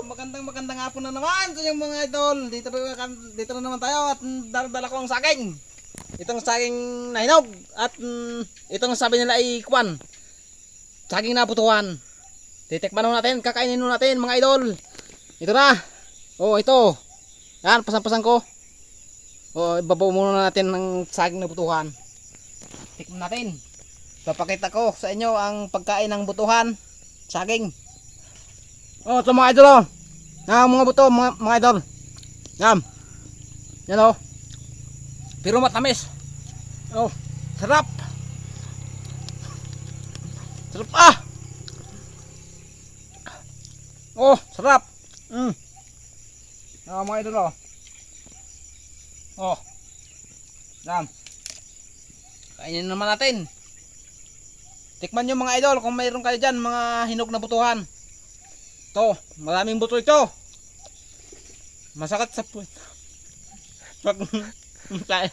magandang hapon na naman sa inyong mga idol. Dito na naman tayo at dala ko ang saging. Itong saging na hinog at itong sabi nila ay kwan. Saging na butuhan. Titikman natin, kakainin natin mga idol. Ito na. Oh, ito. Yan, pasan-pasan ko. Oh, ibabaw muna natin ng saging na butuhan. Tikman natin. Papakita ko sa inyo ang pagkain ng butuhan. Saging. Oh, ito mga idol oh. Mga buto, mga idol. Yan. Yan oh. Pero matamis. Oh, sarap. Sarap ah. Oh, sarap. Mga idol oh. Oh. Yan. Kainin naman natin. Tikman nyo mga idol kung mayroon kayo dyan mga hinog na butuhan. Ito, maraming buto ito. Masakit sa puwet. Pag ganyan.